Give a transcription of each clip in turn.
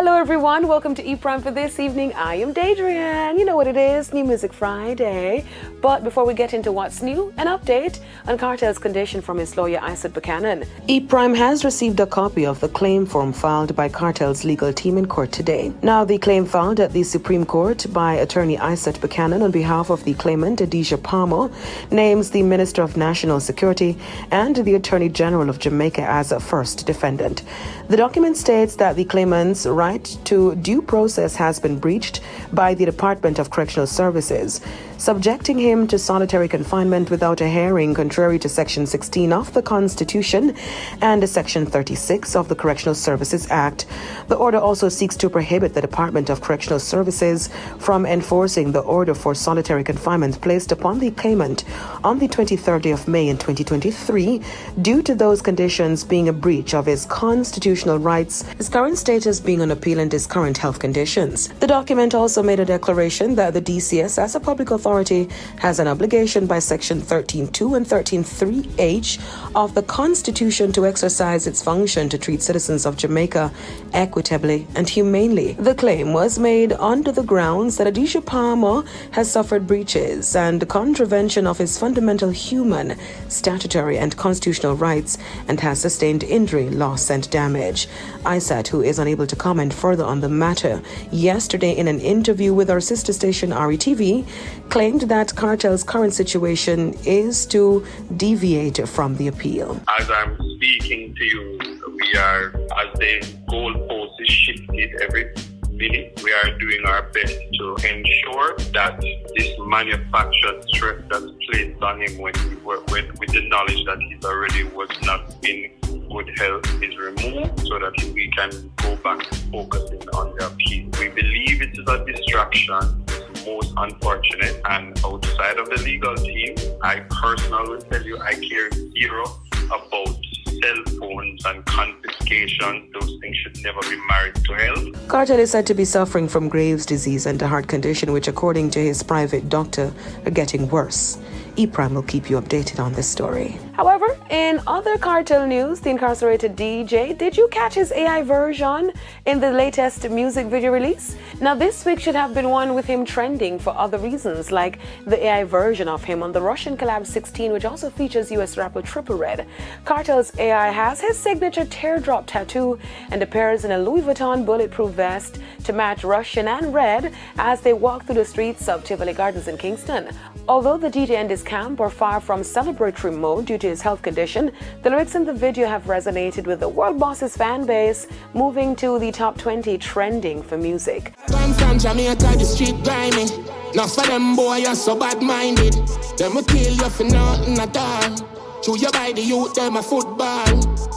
Hello everyone, welcome to E-Prime for this evening. I am Dadrian. You know what it is, New Music Friday. But before we get into what's new, an update on Kartel's condition from his lawyer Vybz Kartel. E-Prime has received a copy of the claim form filed by Kartel's legal team in court today. Now, the claim filed at the Supreme Court by attorney Vybz Kartel on behalf of the claimant Adisha Palmer names the Minister of National Security and the Attorney General of Jamaica as a first defendant. The document states that the claimant's right to due process has been breached by the Department of Correctional Services, subjecting him to solitary confinement without a hearing, contrary to Section 16 of the Constitution and Section 36 of the Correctional Services Act. The order also seeks to prohibit the Department of Correctional Services from enforcing the order for solitary confinement placed upon the claimant on the 23rd day of May in 2023 due to those conditions being a breach of his constitutional rights, his current status being on appeal, and his current health conditions. The document also made a declaration that the DCS, as a public authority, has an obligation by Section 13.2 and 13.3h of the Constitution to exercise its function to treat citizens of Jamaica equitably and humanely. The claim was made under the grounds that Adisha Palmer has suffered breaches and contravention of his fundamental human, statutory, and constitutional rights and has sustained injury, loss, and damage. ISAT, who is unable to comment further on the matter, yesterday in an interview with our sister station RETV, claimed that Kartel's current situation is to deviate from the appeal. As I'm speaking to you, we are, as the goalpost is shifted every minute, we are doing our best to ensure that this manufactured stress that's placed on him with the knowledge that he already was not in good health is removed so that we can go back to focusing on the appeal. We believe it is a distraction. It's most unfortunate, and outside of the legal team, I personally will tell you I care zero about cell phones and confiscation. Those things should never be married to health. Kartel is said to be suffering from Graves' disease and a heart condition which, according to his private doctor, are getting worse. E-Prime will keep you updated on this story. However, in other Kartel news, the incarcerated DJ, did you catch his AI version in the latest music video release? Now, this week should have been one with him trending for other reasons, like the AI version of him on the Russian collab 16, which also features US rapper Triple Red. Kartel's AI has his signature teardrop tattoo and appears in a Louis Vuitton bulletproof vest to match Russian and Red as they walk through the streets of Tivoli Gardens in Kingston. Although the DJ and his camp are far from celebratory mode due to his health condition, the lyrics in the video have resonated with the world boss's fan base, moving to the top 20 trending for music. I'm from Jamaica, the street grimy. Not for them boy, you're so bad-minded. Them will kill you for nothing at all. Chew you by the youth, them a football.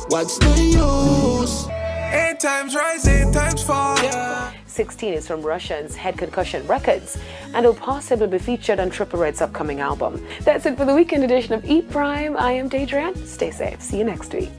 What's the use? 8 times rise, 8 times fall. Yeah. 16 is from Russia's Head Concussion Records and will possibly be featured on Triple Red's upcoming album. That's it for the weekend edition of E-Prime. I am Dadrian. Stay safe. See you next week.